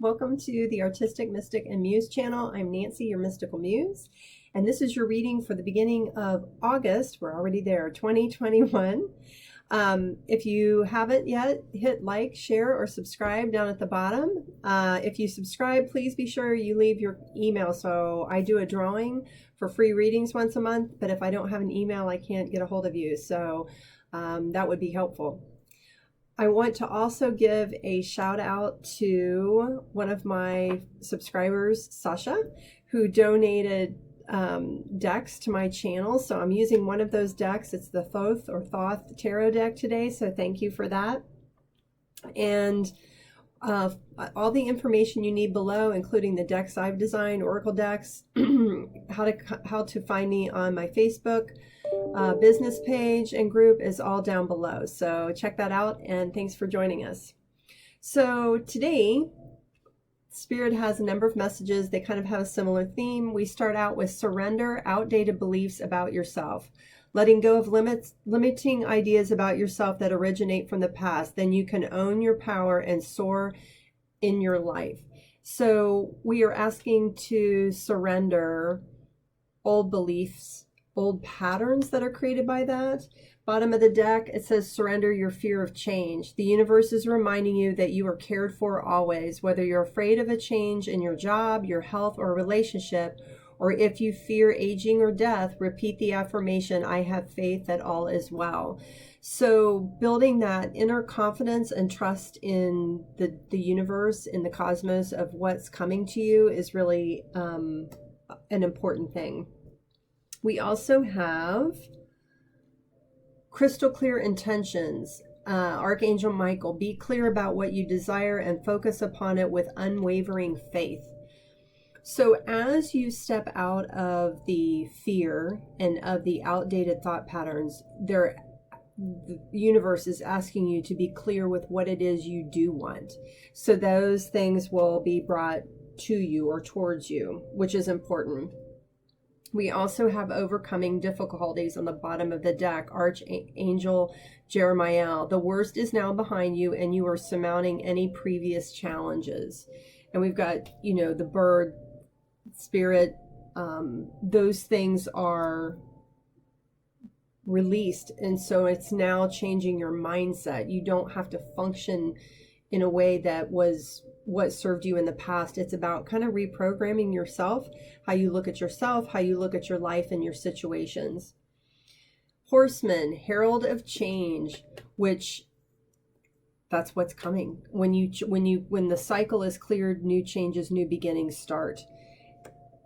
Welcome to the Artistic, Mystic, and Muse channel. I'm Nancy, your mystical muse, and this is your reading for the beginning of August. We're already there, 2021. If you haven't yet, hit like, share, or subscribe down at the bottom. If you subscribe, please be sure you leave your email. So I do a drawing for free readings once a month, but if I don't have an email, I can't get a hold of you. So that would be helpful. I want to also give a shout out to one of my subscribers, Sasha, who donated decks to my channel. So I'm using one of those decks. It's the Thoth Tarot deck today. So thank you for that. And all the information you need below, including the decks I've designed, Oracle decks, how to find me on my Facebook business page and group is all down below. So check that out, and thanks for joining us. So today, Spirit has a number of messages. They kind of have a similar theme. We start out with surrender outdated beliefs about yourself. Letting go of limiting ideas about yourself that originate from the past. Then you can own your power and soar in your life. So we are asking to surrender old beliefs, old patterns that are created by that. Bottom of the deck, it says surrender your fear of change. The universe is reminding you that you are cared for always, whether you're afraid of a change in your job, your health, or relationship, or if you fear aging or death, repeat the affirmation, I have faith that all is well. So building that inner confidence and trust in the universe, in the cosmos of what's coming to you is really an important thing. We also have crystal clear intentions. Archangel Michael, be clear about what you desire and focus upon it with unwavering faith. So as you step out of the fear and of the outdated thought patterns, the universe is asking you to be clear with what it is you do want. So those things will be brought to you or towards you, which is important. We also have overcoming difficulties on the bottom of the deck. Archangel Jeremiah, the worst is now behind you and you are surmounting any previous challenges. And we've got, the bird, spirit, those things are released. And so it's now changing your mindset. You don't have to function in a way that was what served you in the past. It's about kind of reprogramming yourself, how you look at yourself, how you look at your life and your situations. Horseman, herald of change, which that's what's coming. When the cycle is cleared, new changes, new beginnings start.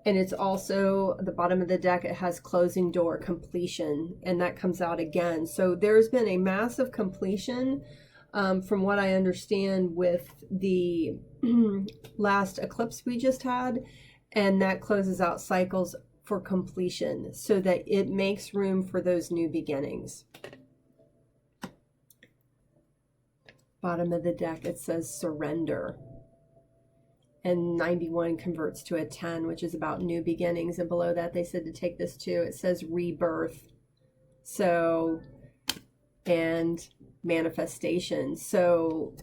And it's also the bottom of the deck, it has closing door, completion, and that comes out again. So there's been a massive completion from what I understand with the last eclipse we just had, and that closes out cycles for completion so that it makes room for those new beginnings. Bottom of the deck, it says surrender. And 91 converts to a 10, which is about new beginnings. And below that, they said to take this too. It says rebirth. So, and manifestation. So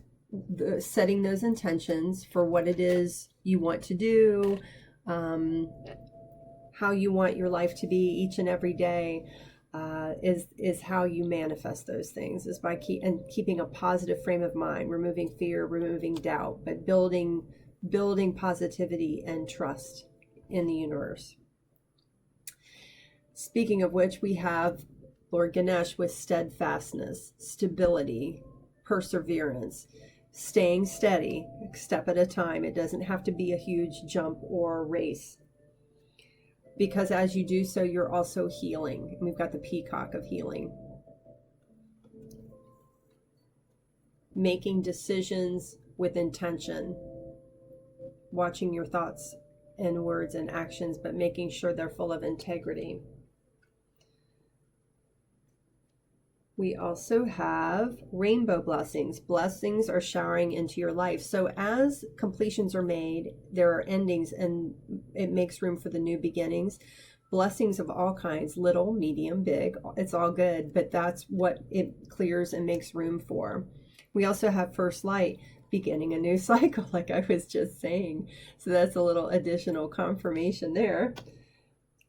setting those intentions for what it is you want to do, how you want your life to be each and every day, is how you manifest those things, is by keeping a positive frame of mind, removing fear, removing doubt, but building positivity and trust in the universe. Speaking of which, we have Lord Ganesh with steadfastness, stability, perseverance, staying steady, a step at a time. It doesn't have to be a huge jump or race, because as you do so, you're also healing. And we've got the peacock of healing. Making decisions with intention. Watching your thoughts and words and actions, but making sure they're full of integrity. We also have rainbow blessings. Blessings are showering into your life. So as completions are made, there are endings, and it makes room for the new beginnings. Blessings of all kinds, little, medium, big, it's all good, but that's what it clears and makes room for. We also have first light. beginning a new cycle, like I was just saying. So that's a little additional confirmation there.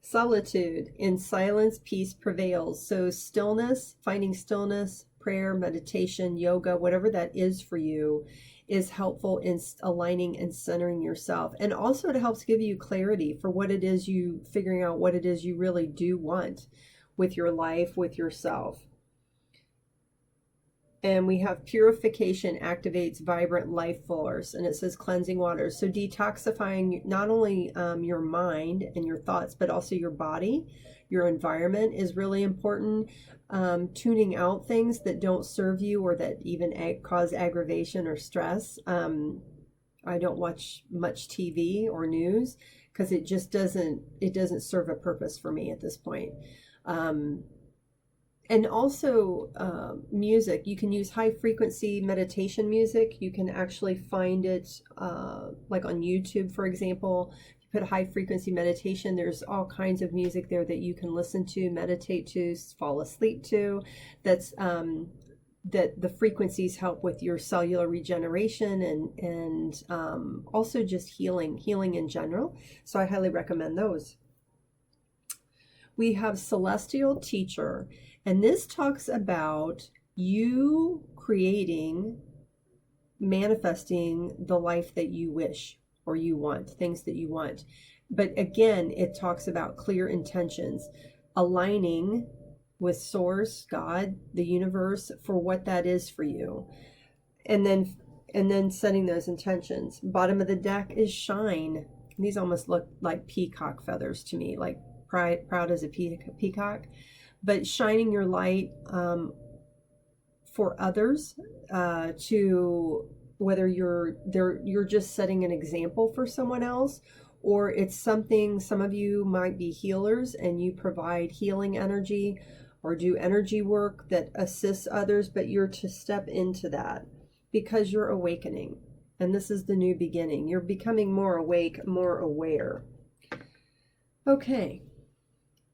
Solitude. In silence, peace prevails. So stillness, finding stillness, prayer, meditation, yoga, whatever that is for you, is helpful in aligning and centering yourself. And also it helps give you clarity for what it is figuring out what it is you really do want with your life, with yourself. And we have purification activates vibrant life force, and it says cleansing waters. So detoxifying not only your mind and your thoughts, but also your body, your environment is really important. Tuning out things that don't serve you or that even cause aggravation or stress. I don't watch much TV or news because it just doesn't serve a purpose for me at this point. And also music. You can use high frequency meditation music. You can actually find it like on YouTube, for example. If you put high frequency meditation, there's all kinds of music there that you can listen to, meditate to, fall asleep to. That's that the frequencies help with your cellular regeneration and also just healing in general. So I highly recommend those. We have Celestial Teacher. And this talks about you creating, manifesting the life that you wish or you want, things that you want. But again, it talks about clear intentions, aligning with Source, God, the universe, for what that is for you. And then setting those intentions. Bottom of the deck is shine. These almost look like peacock feathers to me, like proud as a peacock. But shining your light for others, to whether you're just setting an example for someone else, or it's something. Some of you might be healers and you provide healing energy or do energy work that assists others, but you're to step into that because you're awakening, and this is the new beginning. You're becoming more awake, more aware. Okay.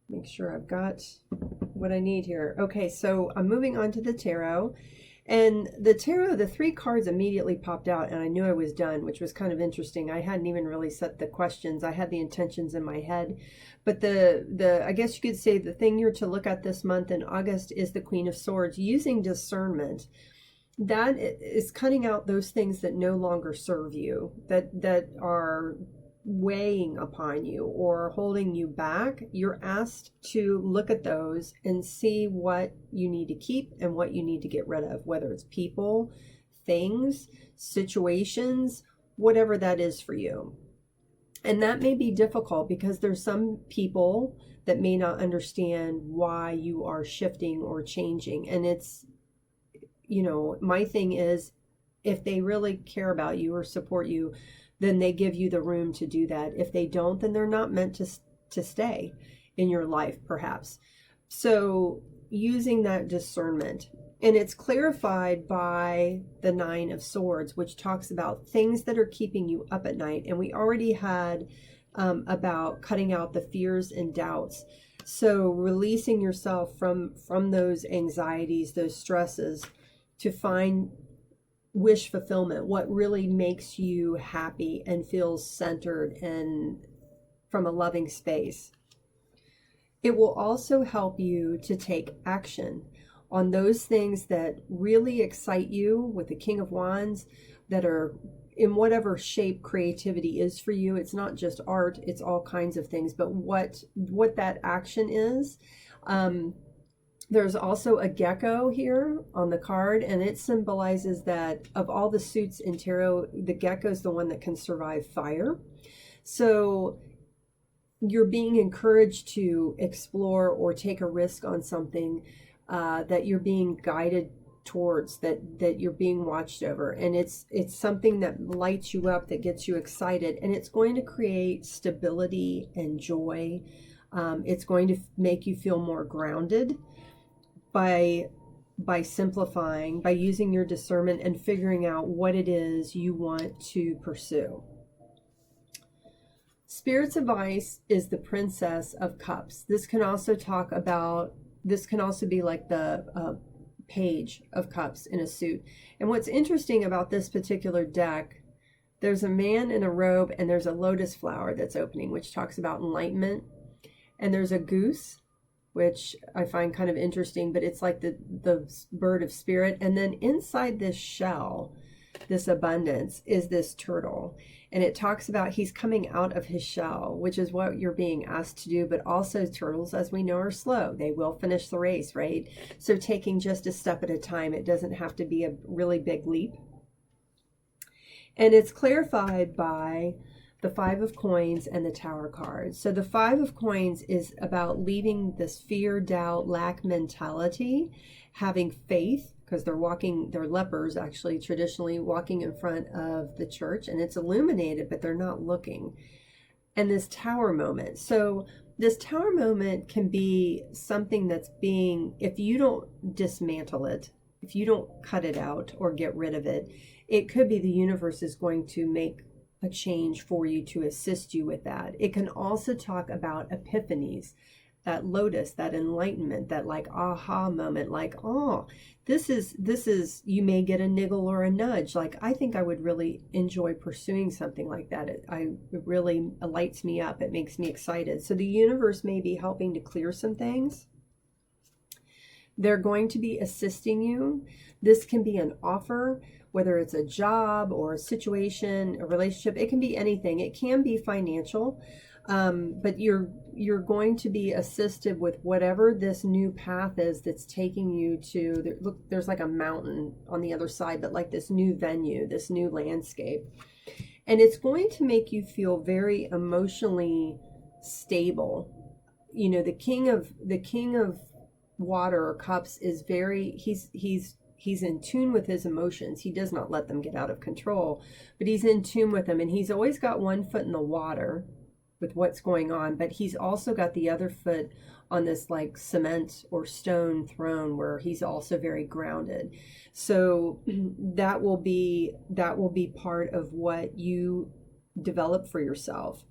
Make sure I've got what I need here. Okay, so I'm moving on to the tarot. And the tarot, the 3 cards immediately popped out, and I knew I was done, which was kind of interesting. I hadn't even really set the questions. I had the intentions in my head. But the I guess you could say the thing you're to look at this month in August is the Queen of Swords, using discernment. That is cutting out those things that no longer serve you, that are weighing upon you or holding you back. You're asked to look at those and see what you need to keep and what you need to get rid of, whether it's people, things, situations, whatever that is for you. And that may be difficult because there's some people that may not understand why you are shifting or changing. And it's, my thing is, if they really care about you or support you, then they give you the room to do that. If they don't, then they're not meant to stay in your life, perhaps. So using that discernment, and it's clarified by the 9 of Swords, which talks about things that are keeping you up at night. And we already had about cutting out the fears and doubts. So releasing yourself from those anxieties, those stresses, to find wish fulfillment, what really makes you happy and feels centered and from a loving space. It will also help you to take action on those things that really excite you, with the King of Wands, that are in whatever shape creativity is for you. It's not just art, it's all kinds of things, but what that action is. There's also a gecko here on the card, and it symbolizes that of all the suits in tarot, the gecko is the one that can survive fire. So you're being encouraged to explore or take a risk on something that you're being guided towards, that you're being watched over. And it's something that lights you up, that gets you excited, and it's going to create stability and joy. It's going to make you feel more grounded by simplifying, by using your discernment and figuring out what it is you want to pursue. Spirit's advice is the Princess of Cups. This can also be like the Page of Cups in a suit. And what's interesting about this particular deck, there's a man in a robe and there's a lotus flower that's opening, which talks about enlightenment. And there's a goose, which I find kind of interesting, but it's like the bird of spirit. And then inside this shell, this abundance, is this turtle. And it talks about he's coming out of his shell, which is what you're being asked to do. But also turtles, as we know, are slow. They will finish the race, right? So taking just a step at a time. It doesn't have to be a really big leap. And it's clarified by the Five of Coins and the Tower card. So the Five of Coins is about leaving this fear, doubt, lack mentality, having faith, because they're lepers actually, traditionally walking in front of the church, and it's illuminated, but they're not looking. And this tower moment. So this tower moment can be something that's being, if you don't dismantle it, if you don't cut it out or get rid of it, it could be the universe is going to make a change for you to assist you with that. It can also talk about epiphanies, that lotus, that enlightenment, that like aha moment, like, oh, this is, you may get a niggle or a nudge. Like, I think I would really enjoy pursuing something like that. It really lights me up. It makes me excited. So the universe may be helping to clear some things. They're going to be assisting you. This can be an offer, whether it's a job or a situation, a relationship. It can be anything. It can be financial, but you're going to be assisted with whatever this new path is that's taking you to, look, there's like a mountain on the other side, but like this new venue, this new landscape. And it's going to make you feel very emotionally stable. You know, the king of water or cups is very, he's in tune with his emotions. He does not let them get out of control, but he's in tune with them. And he's always got one foot in the water with what's going on, but he's also got the other foot on this like cement or stone throne where he's also very grounded. So that will be part of what you develop for yourself.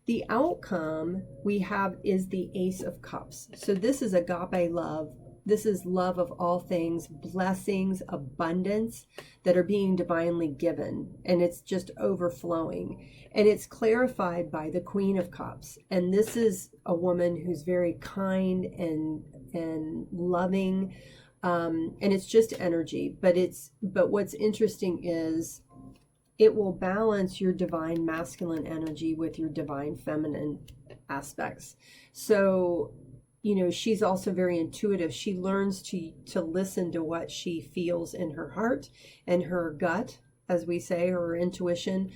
The outcome we have is the Ace of Cups. So this is agape love. This is love of all things, blessings, abundance that are being divinely given. And it's just overflowing. And it's clarified by the Queen of Cups. And this is a woman who's very kind and loving. And it's just energy. But what's interesting is it will balance your divine masculine energy with your divine feminine aspects. So, you know, she's also very intuitive. She learns to listen to what she feels in her heart and her gut, as we say, her intuition,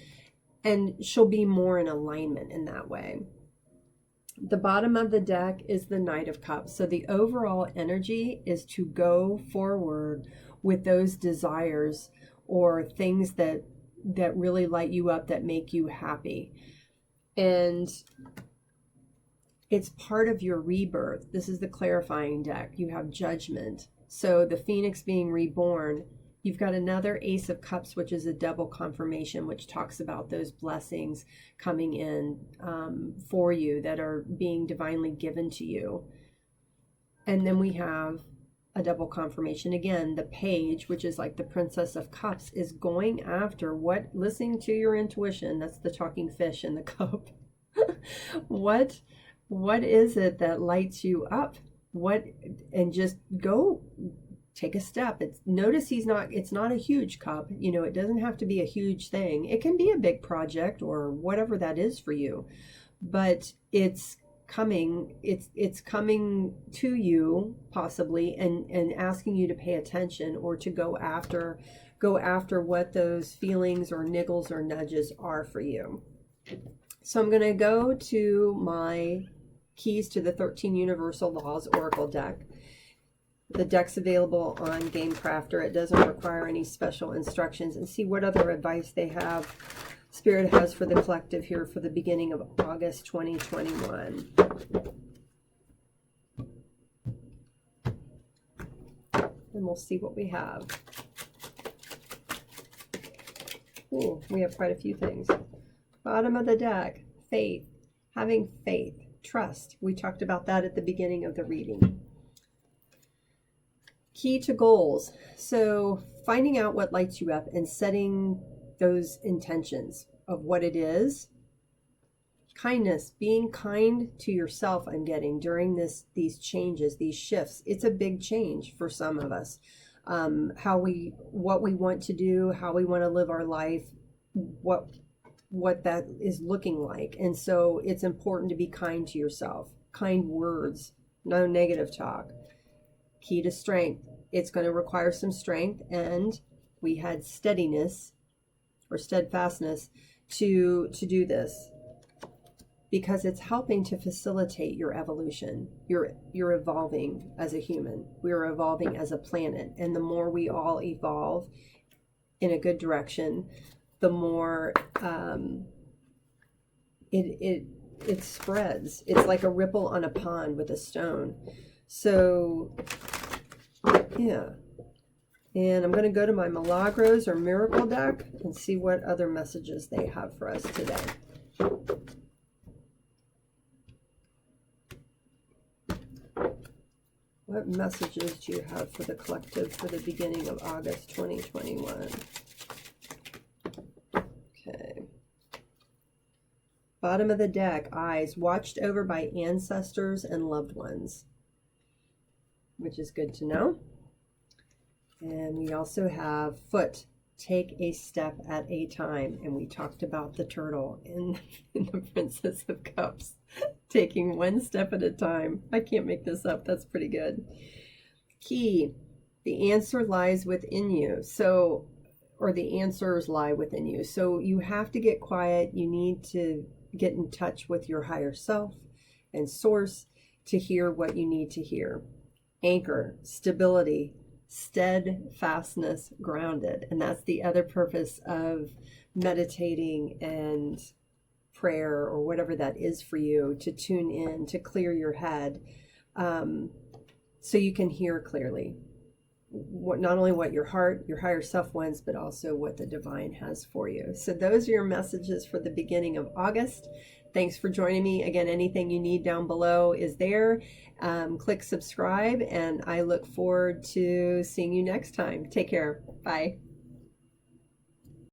and she'll be more in alignment in that way. The bottom of the deck is the Knight of Cups. So the overall energy is to go forward with those desires or things that really light you up, that make you happy. And it's part of your rebirth. This is the clarifying deck. You have Judgment. So the Phoenix being reborn. You've got another Ace of Cups, which is a double confirmation, which talks about those blessings coming in for you that are being divinely given to you. And then we have a double confirmation. Again, the Page, which is like the Princess of Cups, is going after listening to your intuition. That's the talking fish in the cup. What is it that lights you up? And just go take a step. Notice it's not a huge cup. You know, it doesn't have to be a huge thing. It can be a big project or whatever that is for you, but it's coming to you possibly and asking you to pay attention or to go after what those feelings or niggles or nudges are for you. So I'm going to go to my Keys to the 13 Universal Laws Oracle deck. The deck's available on Game Crafter. It doesn't require any special instructions, and see what other advice they have, Spirit has for the collective here for the beginning of August 2021. And we'll see what we have. Ooh, we have quite a few things. Bottom of the deck, faith, having faith, trust. We talked about that at the beginning of the reading. Key to goals. So finding out what lights you up and setting those intentions of what it is. Kindness, being kind to yourself, I'm getting during these changes, these shifts. It's a big change for some of us. What we want to do, how we want to live our life, what that is looking like. And so it's important to be kind to yourself. Kind words, no negative talk. Key to strength. It's going to require some strength, and we had steadiness or steadfastness to do this, because it's helping to facilitate your evolution. You're evolving as a human. We're evolving as a planet. And the more we all evolve in a good direction, the more it spreads. It's like a ripple on a pond with a stone. So, yeah. And I'm going to go to my Milagros or Miracle deck and see what other messages they have for us today. What messages do you have for the collective for the beginning of August 2021? Okay. Bottom of the deck, eyes, watched over by ancestors and loved ones, which is good to know. And we also have foot, take a step at a time. And we talked about the turtle in the Princess of Cups, taking one step at a time. I can't make this up. That's pretty good. Key, the answer lies within you. So, or the answers lie within you. So you have to get quiet. You need to get in touch with your higher self and source to hear what you need to hear. Anchor, stability, steadfastness, grounded. And that's the other purpose of meditating and prayer, or whatever that is for you, to tune in, to clear your head, so you can hear clearly not only what your heart, your higher self wants, but also what the divine has for you. So those are your messages for the beginning of August. Thanks for joining me. Again, anything you need down below is there. Click subscribe, and I look forward to seeing you next time. Take care. Bye.